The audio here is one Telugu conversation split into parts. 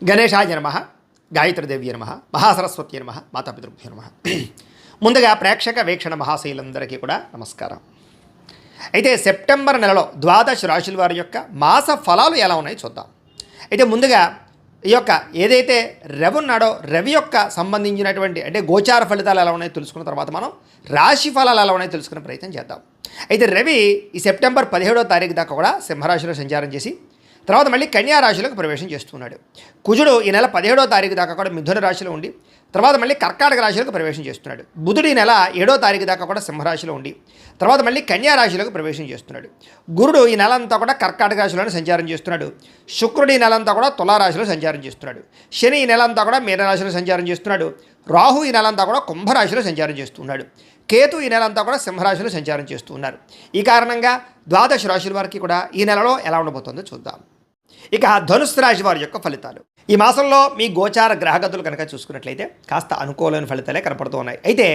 గణేశాయ నమః, గాయత్రీదేవి నమః, మహాసరస్వతి నమః, మాతాపితృభ్యో నమః. ముందుగా ప్రేక్షక వీక్షణ మహాశైలందరికీ కూడా నమస్కారం. అయితే సెప్టెంబర్ నెలలో ద్వాదశ రాశుల వారి యొక్క మాస ఫలాలు ఎలా ఉన్నాయో చూద్దాం. అయితే ముందుగా ఈ యొక్క ఏదైతే రవి ఉన్నాడో రవి యొక్క సంబంధించినటువంటి అంటే గోచార ఫలితాలు ఎలా ఉన్నాయో తెలుసుకున్న తర్వాత మనం రాశి ఫలాలు ఎలా ఉన్నాయో తెలుసుకునే ప్రయత్నం చేద్దాం. అయితే రవి ఈ సెప్టెంబర్ 17వ తారీఖు దాకా కూడా సింహరాశిలో సంచారం చేసి తర్వాత మళ్ళీ కన్యా రాశిలోకి ప్రవేశం చేస్తున్నాడు. కుజుడు ఈ నెల 17వ తారీఖు దాకా కూడా మిథున రాశిలో ఉండి తర్వాత మళ్ళీ కర్కాటక రాశిలోకి ప్రవేశం చేస్తున్నాడు. బుధుడు ఈ నెల 7వ తారీఖు దాకా కూడా సింహరాశిలో ఉండి తర్వాత మళ్ళీ కన్యా రాశిలోకి ప్రవేశం చేస్తున్నాడు. గురుడు ఈ నెల అంతా కూడా కర్కాటక రాశిలోనే సంచారం చేస్తున్నాడు. శుక్రుడు ఈ నెల అంతా కూడా తులారాశిలో సంచారం చేస్తున్నాడు. శని ఈ నెల అంతా కూడా మీనరాశిలో సంచారం చేస్తున్నాడు. రాహు ఈ నెల అంతా కూడా కుంభరాశిలో సంచారం చేస్తున్నాడు. కేతు ఈ నెల అంతా కూడా సింహరాశిలో సంచారం చేస్తున్నారు. ఈ కారణంగా ద్వాదశ రాశుల వారికి కూడా ఈ నెలలో ఎలా ఉండబోతుందో చూద్దాం. ఇక ధనుస్సు రాశి వారి యొక్క ఫలితాలు. ఈ మాసంలో మీ గోచార గ్రహగతులు కనుక చూసుకున్నట్లయితే కాస్త అనుకూలమైన ఫలితాలే కనపడుతూ ఉన్నాయి. అయితే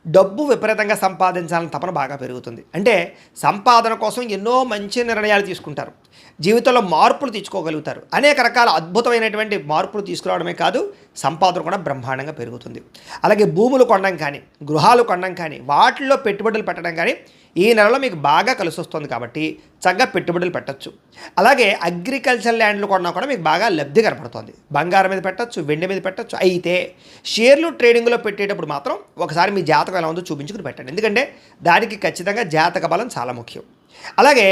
డబ్బు విపరీతంగా సంపాదించాలని తపన బాగా పెరుగుతుంది. అంటే సంపాదన కోసం ఎన్నో మంచి నిర్ణయాలు తీసుకుంటారు. జీవితంలో మార్పులు తెచ్చుకోగలుగుతారు. అనేక రకాల అద్భుతమైనటువంటి మార్పులు తీసుకురావడమే కాదు సంపాదన కూడా బ్రహ్మాండంగా పెరుగుతుంది. అలాగే భూములు కొనడం కానీ గృహాలు కొనడం కానీ వాటిల్లో పెట్టుబడులు పెట్టడం కానీ ఈ నెలలో మీకు బాగా కలిసి వస్తుంది కాబట్టి చక్కగా పెట్టుబడులు పెట్టచ్చు. అలాగే అగ్రికల్చర్ ల్యాండ్లు కొన్నా కూడా మీకు బాగా లబ్ధి కనపడుతుంది. బంగారం మీద పెట్టచ్చు, వెండి మీద పెట్టచ్చు. అయితే షేర్లు ట్రేడింగ్లో పెట్టేటప్పుడు మాత్రం ఒకసారి మీ జాతకం ఎలా ఉందో చూపించుకుని పెట్టండి. ఎందుకంటే దానికి ఖచ్చితంగా జాతక బలం చాలా ముఖ్యం. అలాగే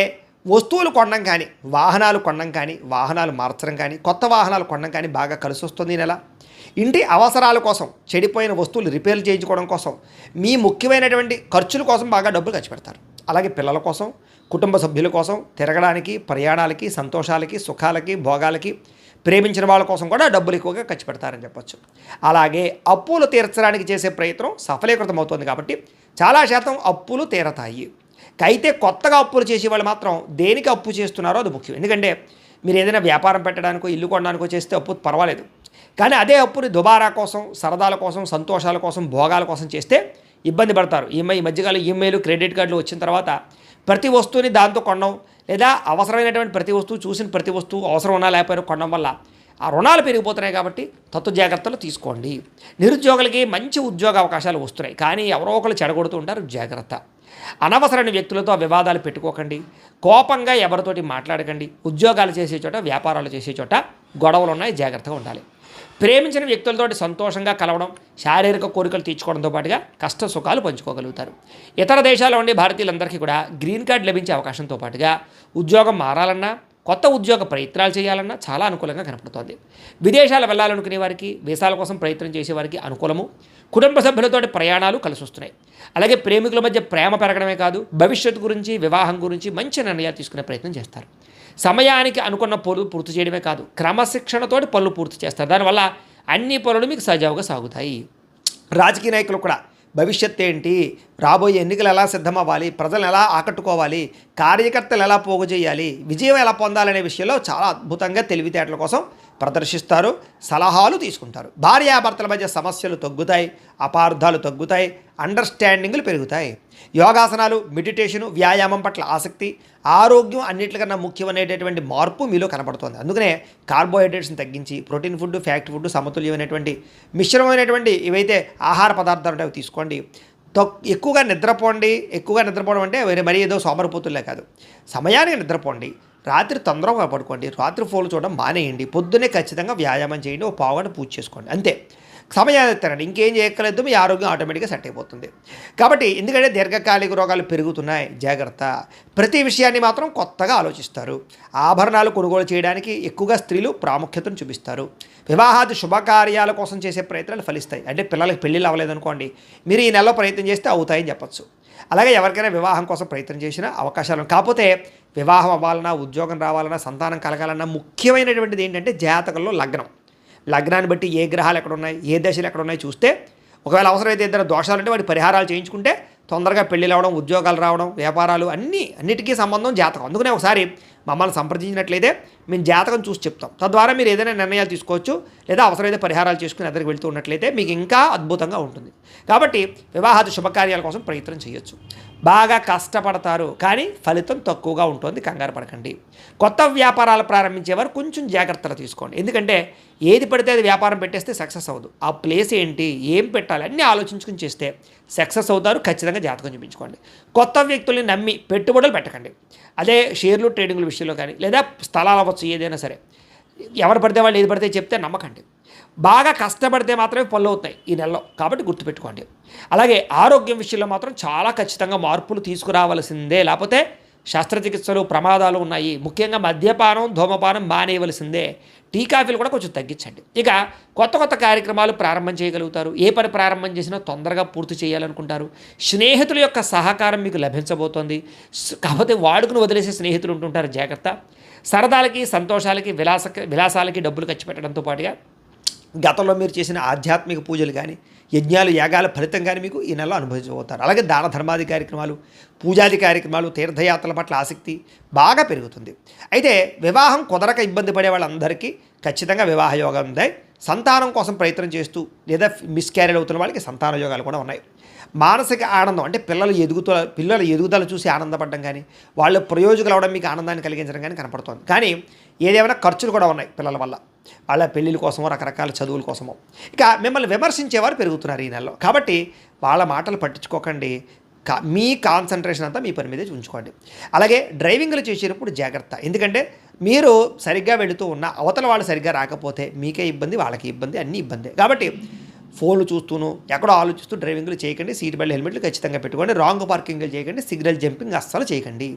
వస్తువులు కొనడం కానీ వాహనాలు కొనడం కానీ వాహనాలు మార్చడం కానీ కొత్త వాహనాలు కొనడం కానీ బాగా కలిసి వస్తుంది ఈ నెల. ఇంటి అవసరాల కోసం చెడిపోయిన వస్తువులు రిపేర్లు చేయించుకోవడం కోసం మీ ముఖ్యమైనటువంటి ఖర్చుల కోసం బాగా డబ్బులు ఖర్చు పెడతారు. అలాగే పిల్లల కోసం కుటుంబ సభ్యుల కోసం తిరగడానికి ప్రయాణాలకి సంతోషాలకి సుఖాలకి భోగాలకి ప్రేమించిన వాళ్ళ కోసం కూడా డబ్బులు ఎక్కువగా ఖర్చు పెడతారని చెప్పొచ్చు. అలాగే అప్పులు తీర్చడానికి చేసే ప్రయత్నం సఫలీకృతం అవుతుంది కాబట్టి చాలా శాతం అప్పులు తీరతాయి. అయితే కొత్తగా అప్పులు చేసే వాళ్ళు మాత్రం దేనికి అప్పు చేస్తున్నారో అది ముఖ్యం. ఎందుకంటే మీరు ఏదైనా వ్యాపారం పెట్టడానికో ఇల్లు కొనడానికో చేస్తే అప్పు పర్వాలేదు. కానీ అదే అప్పుని దుబారా కోసం సరదాల కోసం సంతోషాల కోసం భోగాల కోసం చేస్తే ఇబ్బంది పడతారు. ఈ మధ్యకాలం ఈఎంఐలు క్రెడిట్ కార్డులు వచ్చిన తర్వాత ప్రతి వస్తువుని దాంతో కొనడం లేదా అవసరమైనటువంటి ప్రతి వస్తువు చూసిన ప్రతి వస్తువు అవసరం ఉన్నా లేకపోయినా కొనడం వల్ల ఆ రుణాలు పెరిగిపోతున్నాయి. కాబట్టి తత్వ జాగ్రత్తలు తీసుకోండి. నిరుద్యోగులకి మంచి ఉద్యోగ అవకాశాలు వస్తున్నాయి. కానీ ఎవరో ఒకరు చెడగొడుతూ ఉంటారు, జాగ్రత్త. అనవసరమైన వ్యక్తులతో వివాదాలు పెట్టుకోకండి. కోపంగా ఎవరితోటి మాట్లాడకండి. ఉద్యోగాలు చేసే చోట వ్యాపారాలు చేసే చోట గొడవలు ఉన్నాయి, జాగ్రత్తగా ఉండాలి. ప్రేమించిన వ్యక్తులతోటి సంతోషంగా కలవడం శారీరక కోరికలు తీర్చుకోవడంతో పాటుగా కష్ట సుఖాలు పంచుకోగలుగుతారు. ఇతర దేశాల్లో ఉండే భారతీయులందరికీ కూడా గ్రీన్ కార్డు లభించే అవకాశంతో పాటుగా ఉద్యోగం మారాలన్నా కొత్త ఉద్యోగ ప్రయత్నాలు చేయాలన్నా చాలా అనుకూలంగా కనపడుతోంది. విదేశాలు వెళ్ళాలనుకునే వారికి వీసాల కోసం ప్రయత్నం చేసేవారికి అనుకూలము. కుటుంబ సభ్యులతోటి ప్రయాణాలు కలిసి వస్తున్నాయి. అలాగే ప్రేమికుల మధ్య ప్రేమ పెరగడమే కాదు భవిష్యత్తు గురించి వివాహం గురించి మంచి నిర్ణయాలు తీసుకునే ప్రయత్నం చేస్తారు. సమయానికి అనుకున్న పనులు పూర్తి చేయడమే కాదు క్రమశిక్షణతోటి పనులు పూర్తి చేస్తారు. దానివల్ల అన్ని పనులు మీకు సజావుగా సాగుతాయి. రాజకీయ నాయకులు కూడా భవిష్యత్తు ఏంటి, రాబోయే ఎన్నికలు ఎలా సిద్ధమవ్వాలి, ప్రజలను ఎలా ఆకట్టుకోవాలి, కార్యకర్తలు ఎలా పోగు చేయాలి, విజయం ఎలా పొందాలనే విషయంలో చాలా అద్భుతంగా తెలివితేటల కోసం ప్రదర్శిస్తారు, సలహాలు తీసుకుంటారు. భార్యాభర్తల మధ్య సమస్యలు తగ్గుతాయి, అపార్థాలు తగ్గుతాయి, అండర్స్టాండింగ్లు పెరుగుతాయి. యోగాసనాలు మెడిటేషను వ్యాయామం పట్ల ఆసక్తి ఆరోగ్యం అన్నింటికన్నా ముఖ్యమైనటువంటి మార్పు మీలో కనబడుతుంది. అందుకనే కార్బోహైడ్రేట్స్ని తగ్గించి ప్రోటీన్ ఫుడ్ ఫ్యాక్ట్ ఫుడ్ సమతుల్యమైనటువంటి మిశ్రమమైనటువంటి ఇవైతే ఆహార పదార్థాలు ఉంటాయి తీసుకోండి. ఎక్కువగా నిద్రపోండి. ఎక్కువగా నిద్రపోవడం అంటే మరీ ఏదో సోమరిపోతులే కాదు, సమయానికి నిద్రపోండి. రాత్రి తొందరగా పడుకోండి. రాత్రి ఫోన్లు చూడడం మానేయండి. పొద్దున్నే ఖచ్చితంగా వ్యాయామం చేయండి. ఓ పావుగంట పూజ చేసుకోండి. అంతే, సమయాన్ని తినండి. ఇంకేం చేయక్కర్లేదు. మీ ఆరోగ్యం ఆటోమేటిక్గా సెట్ అయిపోతుంది. కాబట్టి ఎందుకంటే దీర్ఘకాలిక రోగాలు పెరుగుతున్నాయి, జాగ్రత్త. ప్రతి విషయాన్ని మాత్రం కొత్తగా ఆలోచిస్తారు. ఆభరణాలు కొనుగోలు చేయడానికి ఎక్కువగా స్త్రీలు ప్రాముఖ్యతను చూపిస్తారు. వివాహాది శుభకార్యాల కోసం చేసే ప్రయత్నాలు ఫలిస్తాయి. అంటే పిల్లలకి పెళ్ళిళ్ళు అవ్వలేదనుకోండి, మీరు ఈ నెలలో ప్రయత్నం చేస్తే అవుతాయని చెప్పచ్చు. అలాగే ఎవరికైనా వివాహం కోసం ప్రయత్నం చేసినా అవకాశాలు. కాకపోతే వివాహం అవ్వాలన్నా ఉద్యోగం రావాలన్నా సంతానం కలగాలన్నా ముఖ్యమైనటువంటిది ఏంటంటే జాతకంలో లగ్నాన్ని బట్టి ఏ గ్రహాలు ఎక్కడ ఉన్నాయి ఏ దశలు ఎక్కడ ఉన్నాయి చూస్తే ఒకవేళ అవసరమైతే ఇద్దరు దోషాలు అంటే వాటి పరిహారాలు చేయించుకుంటే తొందరగా పెళ్ళిళ్ళు అవ్వడం ఉద్యోగాలు రావడం వ్యాపారాలు అన్నిటికీ సంబంధం జాతకం. అందుకనే ఒకసారి మమ్మల్ని సంప్రదించినట్లయితే మేము జాతకం చూసి చెప్తాం. తద్వారా మీరు ఏదైనా నిర్ణయాలు తీసుకోవచ్చు లేదా అవసరమైతే పరిహారాలు చేసుకుని ఎదురుకు వెళ్తూ ఉన్నట్లయితే మీకు ఇంకా అద్భుతంగా ఉంటుంది. కాబట్టి వివాహాది శుభకార్యాల కోసం ప్రయత్నం చేయొచ్చు. బాగా కష్టపడతారు, కానీ ఫలితం తక్కువగా ఉంటుంది. కంగారు పడకండి. కొత్త వ్యాపారాలు ప్రారంభించేవారు కొంచెం జాగ్రత్తలు తీసుకోండి. ఎందుకంటే ఏది పడితే అది వ్యాపారం పెట్టేస్తే సక్సెస్ అవ్వదు. ఆ ప్లేస్ ఏంటి, ఏం పెట్టాలి అన్నీ ఆలోచించుకుని చేస్తే సక్సెస్ అవుతారు. ఖచ్చితంగా జాతకం చూపించుకోండి. కొత్త వ్యక్తుల్ని నమ్మి పెట్టుబడులు పెట్టకండి. అదే షేర్లు ట్రేడింగ్ల విషయంలో కానీ, లేదా స్థలాలు అవ్వచ్చు, ఏదైనా సరే ఎవరు పడితే వాళ్ళు ఏది పడితే చెప్తే నమ్మకండి. బాగా కష్టపడితే మాత్రమే పనులు అవుతాయి ఈ నెలలో, కాబట్టి గుర్తుపెట్టుకోండి. అలాగే ఆరోగ్యం విషయంలో మాత్రం చాలా ఖచ్చితంగా మార్పులు తీసుకురావాల్సిందే, లేకపోతే శస్త్రచికిత్సలు ప్రమాదాలు ఉన్నాయి. ముఖ్యంగా మద్యపానం ధూమపానం మానేయవలసిందే. టీ కాఫీలు కూడా కొంచెం తగ్గించండి. ఇక కొత్త కొత్త కార్యక్రమాలు ప్రారంభం చేయగలుగుతారు. ఏ పని ప్రారంభం చేసినా తొందరగా పూర్తి చేయాలనుకుంటారు. స్నేహితుల యొక్క సహకారం మీకు లభించబోతోంది. కాకపోతే వాడుకుని వదిలేసే స్నేహితులు ఉంటుంటారు, జాగ్రత్త. సరదాలకి సంతోషాలకి విలాసాలకి డబ్బులు ఖర్చు పెట్టడంతో పాటుగా గతంలో మీరు చేసిన ఆధ్యాత్మిక పూజలు కానీ, యజ్ఞాలు యాగాల ఫలితం కానీ మీకు ఈ నెలలో అనుభవించబోతారు. అలాగే దాన ధర్మాది కార్యక్రమాలు, పూజాది కార్యక్రమాలు, తీర్థయాత్రల పట్ల ఆసక్తి బాగా పెరుగుతుంది. అయితే వివాహం కుదరక ఇబ్బంది పడే వాళ్ళందరికీ ఖచ్చితంగా వివాహ యోగం ఉంది. సంతానం కోసం ప్రయత్నం చేస్తూ లేదా మిస్క్యారేజ్ అవుతున్న వాళ్ళకి సంతాన యోగాలు కూడా ఉన్నాయి. మానసిక ఆనందం అంటే పిల్లల ఎదుగుదల చూసి ఆనందపడడం కానీ, వాళ్ళ ప్రయోజకులు అవడం మీకు ఆనందాన్ని కలిగించడం కానీ కనపడుతుంది. కానీ ఏదేమైనా ఖర్చులు కూడా ఉన్నాయి పిల్లల వల్ల, వాళ్ళ పెళ్ళిళ్ళ కోసమో రకరకాల చదువుల కోసమో. ఇక మిమ్మల్ని విమర్శించేవారు పెరుగుతున్నారు ఈ నెలలో, కాబట్టి వాళ్ళ మాటలు పట్టించుకోకండి. మీ కాన్సన్ట్రేషన్ అంతా మీ పని మీదే ఉంచుకోండి. అలాగే డ్రైవింగ్లు చేసేటప్పుడు జాగ్రత్త. ఎందుకంటే మీరు సరిగ్గా వెళుతూ ఉన్న అవతల వాళ్ళు సరిగ్గా రాకపోతే మీకే ఇబ్బంది, వాళ్ళకి ఇబ్బంది, అన్నీ ఇబ్బంది. కాబట్టి ఫోన్లు చూస్తూను ఎక్కడో ఆలోచిస్తూ డ్రైవింగ్లు చేయకండి. సీట్ బెల్ట్ హెల్మెట్లు ఖచ్చితంగా పెట్టుకోండి. రాంగ్ పార్కింగ్లు చేయకండి. సిగ్నల్ జంపింగ్ అస్సలు చేయకండి.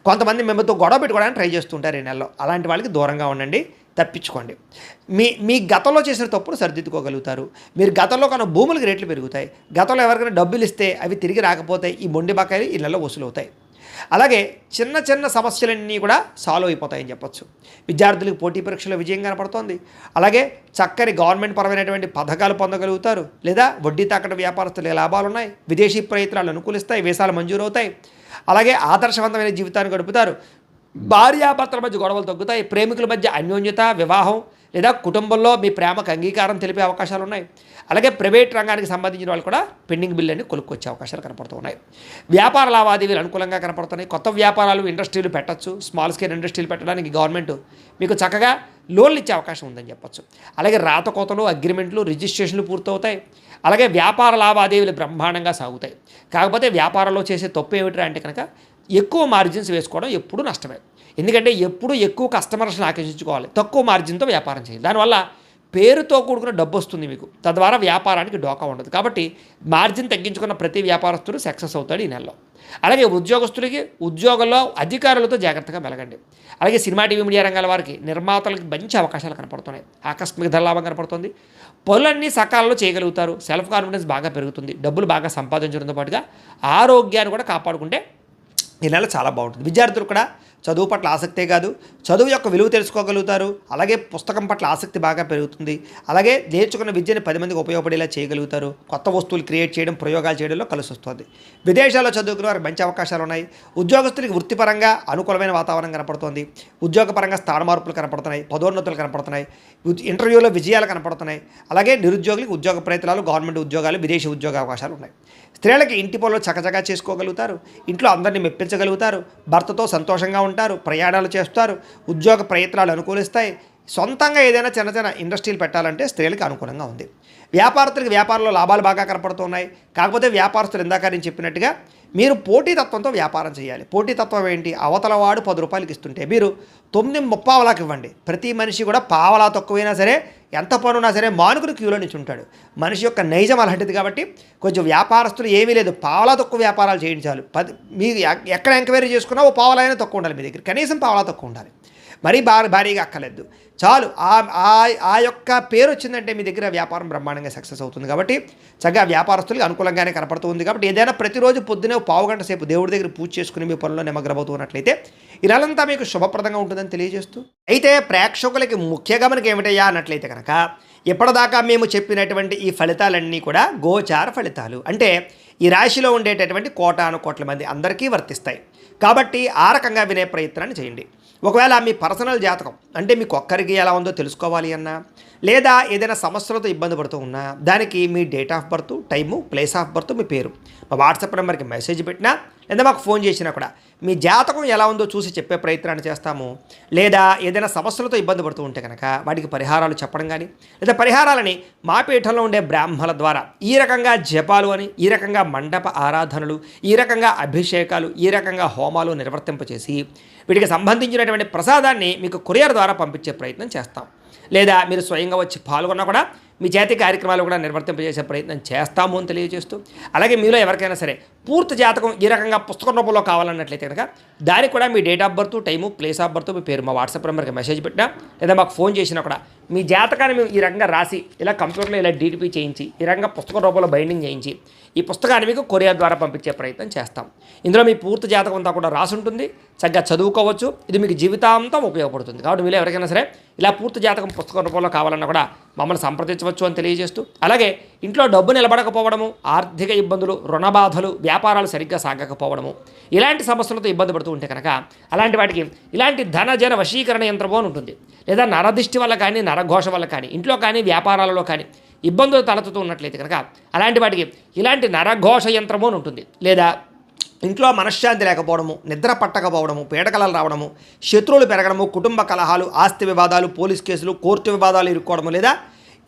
కొంతమంది మిమ్మల్తో గొడవ పెట్టుకోవడానికి ట్రై చేస్తుంటారు ఈ నెలలో. అలాంటి వాళ్ళకి దూరంగా ఉండండి, తప్పించుకోండి. మీ గతంలో చేసిన తప్పును సరిదిద్దుకోగలుగుతారు. మీరు గతంలో కన్నా భూములకి రేట్లు పెరుగుతాయి. గతంలో ఎవరికైనా డబ్బులు ఇస్తే అవి తిరిగి రాకపోతే ఈ మొండి బకాయిలు ఈ నెలలో వసూలు అవుతాయి. అలాగే చిన్న చిన్న సమస్యలన్నీ కూడా సాల్వ్ అయిపోతాయని చెప్పొచ్చు. విద్యార్థులకు పోటీ పరీక్షలో విజయం కనపడుతోంది. అలాగే చక్కని గవర్నమెంట్ పరమైనటువంటి పథకాలు పొందగలుగుతారు. లేదా వడ్డీ తాకట వ్యాపారస్తులకి లాభాలు ఉన్నాయి. విదేశీ ప్రయత్నాలు అనుకూలిస్తాయి. వీసాలు మంజూరు అవుతాయి. అలాగే ఆదర్శవంతమైన జీవితాన్ని గడుపుతారు. భార్యాభర్తల మధ్య గొడవలు తగ్గుతాయి. ప్రేమికుల మధ్య అన్యోన్యత, వివాహం లేదా కుటుంబంలో మీ ప్రేమకు అంగీకారం తెలిపే అవకాశాలు ఉన్నాయి. అలాగే ప్రైవేట్ రంగానికి సంబంధించిన వాళ్ళు కూడా పెండింగ్ బిల్ అని కొనుక్కొచ్చే అవకాశాలు కనపడుతూ ఉన్నాయి. వ్యాపార లావాదేవీలు అనుకూలంగా కనపడుతున్నాయి. కొత్త వ్యాపారాలు ఇండస్ట్రీలు పెట్టచ్చు. స్మాల్ స్కేల్ ఇండస్ట్రీలు పెట్టడానికి గవర్నమెంట్ మీకు చక్కగా లోన్లు ఇచ్చే అవకాశం ఉందని చెప్పొచ్చు. అలాగే రాతకోతలు, అగ్రిమెంట్లు, రిజిస్ట్రేషన్లు పూర్తవుతాయి. అలాగే వ్యాపార లావాదేవీలు బ్రహ్మాండంగా సాగుతాయి. కాకపోతే వ్యాపారంలో చేసే తప్పు ఏమిటంటే అంటే కనుక ఎక్కువ మార్జిన్స్ వేసుకోవడం ఎప్పుడూ నష్టమే. ఎందుకంటే ఎప్పుడు ఎక్కువ కస్టమర్స్ని ఆకర్షించుకోవాలి, తక్కువ మార్జిన్తో వ్యాపారం చేయాలి. దానివల్ల పేరుతో కూడుకున్న డబ్బు వస్తుంది మీకు, తద్వారా వ్యాపారానికి డోకా ఉండదు. కాబట్టి మార్జిన్ తగ్గించుకున్న ప్రతి వ్యాపారస్తుడు సక్సెస్ అవుతాడు ఈ నెలలో. అలాగే ఉద్యోగస్తులకి ఉద్యోగంలో అధికారులతో జాగ్రత్తగా మెలగండి. అలాగే సినిమా టీవీ మీడియా రంగాల వారికి నిర్మాతలకు మంచి అవకాశాలు కనపడుతున్నాయి. ఆకస్మిక ధనలాభం కనపడుతుంది. పనులన్నీ సకాలంలో చేయగలుగుతారు. సెల్ఫ్ కాన్ఫిడెన్స్ బాగా పెరుగుతుంది. డబ్బులు బాగా సంపాదించడంతో పాటుగా ఆరోగ్యాన్ని కూడా కాపాడుకుంటే ఈ నెల చాలా బాగుంటుంది. విద్యార్థులు కూడా చదువు పట్ల ఆసక్తే కాదు, చదువు యొక్క విలువ తెలుసుకోగలుగుతారు. అలాగే పుస్తకం పట్ల ఆసక్తి బాగా పెరుగుతుంది. అలాగే నేర్చుకున్న విద్యను 10 మందికి ఉపయోగపడేలా చేయగలుగుతారు. కొత్త వస్తువులు క్రియేట్ చేయడం, ప్రయోగాలు చేయడంలో కలిసి వస్తుంది. విదేశాల్లో చదువుకునే వారికి మంచి అవకాశాలు ఉన్నాయి. ఉద్యోగస్తులకి వృత్తిపరంగా అనుకూలమైన వాతావరణం కనపడుతోంది. ఉద్యోగపరంగా స్థాన మార్పులు కనపడుతున్నాయి. పదోన్నతులు కనపడుతున్నాయి. ఇంటర్వ్యూలో విజయాలు కనపడుతున్నాయి. అలాగే నిరుద్యోగులకు ఉద్యోగ ప్రయత్నాలు, గవర్నమెంట్ ఉద్యోగాలు, విదేశీ ఉద్యోగ అవకాశాలు ఉన్నాయి. స్త్రీలకి ఇంటి పనులు చకచకా చేసుకోగలుగుతారు. ఇంట్లో అందరినీ మెప్పించగలుగుతారు. భర్తతో సంతోషంగా ఉంటారు. ప్రయాణాలు చేస్తారు. ఉద్యోగ ప్రయత్నాలు అనుకూలిస్తాయి. సొంతంగా ఏదైనా చిన్న చిన్న ఇండస్ట్రీలు పెట్టాలంటే స్త్రీలకు అనుకూలంగా ఉంది. వ్యాపారస్తులకు వ్యాపారంలో లాభాలు బాగా కనపడుతున్నాయి. కాకపోతే వ్యాపారస్తులు ఇందాక నేను చెప్పినట్టుగా మీరు పోటీతత్వంతో వ్యాపారం చేయాలి. పోటీతత్వం ఏంటి? అవతల వాడు 10 రూపాయలకి ఇస్తుంటే మీరు 9.35 ఇవ్వండి. ప్రతి మనిషి కూడా పావలా తక్కువైనా సరే, ఎంత పనున్నా సరే మానుకుని క్యూలో నుంచి ఉంటాడు. మనిషి యొక్క నైజం అలాంటిది. కాబట్టి కొంచెం వ్యాపారస్తులు ఏమీ లేదు, పావలా తక్కువ వ్యాపారాలు చేయించాలి. మీరు ఎక్కడ ఎంక్వైరీ చేసుకున్నా ఓ పావలైనా తక్కువ ఉండాలి మీ దగ్గర, కనీసం పావలా తక్కువ ఉండాలి. మరీ భారీగా అక్కర్లేదు, చాలు. ఆ యొక్క పేరు వచ్చిందంటే మీ దగ్గర వ్యాపారం బ్రహ్మాండంగా సక్సెస్ అవుతుంది. కాబట్టి చక్కగా వ్యాపారస్తులకు అనుకూలంగానే కనపడుతుంది. కాబట్టి ఏదైనా ప్రతిరోజు పొద్దునే 1/2 గంట సేపు దేవుడి దగ్గర పూజ చేసుకుని మీ పనుల్లో నిమగ్నమవుతున్నట్లయితే ఈ నెలంతా మీకు శుభప్రదంగా ఉంటుందని తెలియజేస్తూ, అయితే ప్రేక్షకులకి ముఖ్య గమనిక ఏమిటయ్యా అన్నట్లయితే కనుక ఇప్పటిదాకా మేము చెప్పినటువంటి ఈ ఫలితాలన్నీ కూడా గోచార ఫలితాలు. అంటే ఈ రాశిలో ఉండేటటువంటి కోటాను కోట్ల మంది అందరికీ వర్తిస్తాయి. కాబట్టి ఆ రకంగా వినే ప్రయత్నాన్ని చేయండి. ఒకవేళ మీ పర్సనల్ జాతకం అంటే మీకు ఒక్కరికి ఎలా ఉందో తెలుసుకోవాలి అన్నా, లేదా ఏదైనా సమస్యలతో ఇబ్బంది పడుతూ ఉన్నా, దానికి మీ date of birth, time, place of birth, మీ పేరు మా వాట్సాప్ నెంబర్కి మెసేజ్ పెట్టినా లేదా మాకు ఫోన్ చేసినా కూడా మీ జాతకం ఎలా ఉందో చూసి చెప్పే ప్రయత్నాన్ని చేస్తాము. లేదా ఏదైనా సమస్యలతో ఇబ్బంది పడుతూ ఉంటే కనుక వాటికి పరిహారాలు చెప్పడం కానీ, లేదా పరిహారాలని మా పీఠంలో ఉండే బ్రాహ్మణుల ద్వారా ఈ రకంగా జపాలు అని, ఈ రకంగా మండప ఆరాధనలు, ఈ రకంగా అభిషేకాలు, ఈ రకంగా హోమాలు నిర్వర్తింపచేసి వీటికి సంబంధించినటువంటి ప్రసాదాన్ని మీకు కొరియర్ ద్వారా పంపించే ప్రయత్నం చేస్తాం. లేదా మీరు స్వయంగా వచ్చి పాల్గొన్నా కూడా మీ జాతీయ కార్యక్రమాలు కూడా నిర్వర్తింపజేసే ప్రయత్నం చేస్తాము అని తెలియజేస్తూ, అలాగే మీలో ఎవరికైనా సరే పూర్తి జాతకం ఈ రకంగా పుస్తకం రూపంలో కావాలన్నట్లయితే కనుక దానికి కూడా మీ date of birth, time, place of birth, మీ పేరు మా వాట్సాప్ నెంబర్కి మెసేజ్ పెట్టినా, లేదా మాకు ఫోన్ చేసినా కూడా మీ జాతకాన్ని మేము ఈ రకంగా రాసి ఇలా కంప్యూటర్లో ఇలా డీటీపీ చేయించి ఈ రకంగా పుస్తకం రూపంలో బైండింగ్ చేయించి ఈ పుస్తకాన్ని మీకు కొరియర్ ద్వారా పంపించే ప్రయత్నం చేస్తాం. ఇందులో మీ పూర్తి జాతకం అంతా కూడా రాసి ఉంటుంది, చక్కగా చదువుకోవచ్చు. ఇది మీకు జీవితాంతం ఉపయోగపడుతుంది. కాబట్టి మీరు ఎవరికైనా సరే ఇలా పూర్తి జాతకం పుస్తకం రూపంలో కావాలన్నా కూడా మమ్మల్ని సంప్రదించవచ్చు అని తెలియజేస్తూ, అలాగే ఇంట్లో డబ్బు నిలబడకపోవడము, ఆర్థిక ఇబ్బందులు, రుణ బాధలు, వ్యాపారాలు సరిగ్గా సాగకపోవడము, ఇలాంటి సమస్యలతో ఇబ్బంది పడుతూ ఉంటే కనుక అలాంటి వాటికి ఇలాంటి ధనజన వశీకరణ యంత్రము అని ఉంటుంది. లేదా నరదిష్టి వల్ల కానీ, నరఘోష వల్ల కానీ, ఇంట్లో కానీ, వ్యాపారాలలో కానీ ఇబ్బందులు తలెత్తుతూ ఉన్నట్లయితే కనుక అలాంటి వాటికి ఇలాంటి నరఘోష యంత్రము అని ఉంటుంది. లేదా ఇంట్లో మనశ్శాంతి లేకపోవడము, నిద్ర పట్టకపోవడము, పీడకలలు రావడము, శత్రువులు పెరగడము, కుటుంబ కలహాలు, ఆస్తి వివాదాలు, పోలీస్ కేసులు, కోర్టు వివాదాలు ఇరుక్కోవడము, లేదా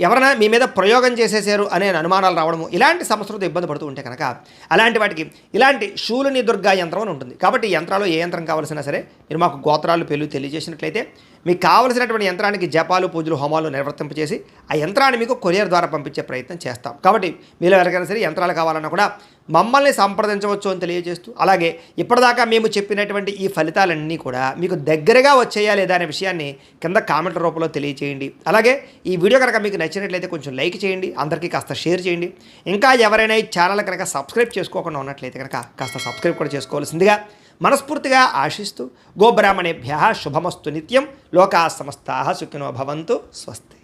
ఎవరైనా మీ మీద ప్రయోగం చేసేసారు అనే అనుమానాలు రావడము, ఇలాంటి సమస్యలతో ఇబ్బంది పడుతూ ఉంటే కనుక అలాంటి వాటికి ఇలాంటి శూలిని దుర్గా యంత్రం అని ఉంటుంది. కాబట్టి ఈ యంత్రాలు ఏ యంత్రం కావాల్సినా సరే మీరు మాకు గోత్రాలు పేర్లు తెలియజేసినట్లయితే మీకు కావలసినటువంటి యంత్రానికి జపాలు, పూజలు, హోమాలు నిర్వర్తింపజేసి ఆ యంత్రాన్ని మీకు కొరియర్ ద్వారా పంపించే ప్రయత్నం చేస్తాం. కాబట్టి మీలో ఎవరికైనా సరే యంత్రాలు కావాలన్నా కూడా మమ్మల్ని సంప్రదించవచ్చు అని తెలియజేస్తూ, అలాగే ఇప్పటిదాకా మేము చెప్పినటువంటి ఈ ఫలితాలన్నీ కూడా మీకు దగ్గరగా వచ్చేయా లేదా అనే విషయాన్ని కింద కామెంట్ రూపంలో తెలియచేయండి. అలాగే ఈ వీడియో కనుక మీకు నచ్చినట్లయితే కొంచెం లైక్ చేయండి, అందరికీ కాస్త షేర్ చేయండి. ఇంకా ఎవరైనా ఈ ఛానల్ కనుక సబ్స్క్రైబ్ చేసుకోకుండా ఉన్నట్లయితే కనుక కాస్త సబ్స్క్రైబ్ కూడా చేసుకోవాల్సిందిగా మనస్ఫూర్తిగా ఆశిస్తూ, గోబ్రాహ్మణేభ్యః శుభమస్తు నిత్యం, లోకాः సమస్తాः సుఖినో భవంతు, స్వస్తి.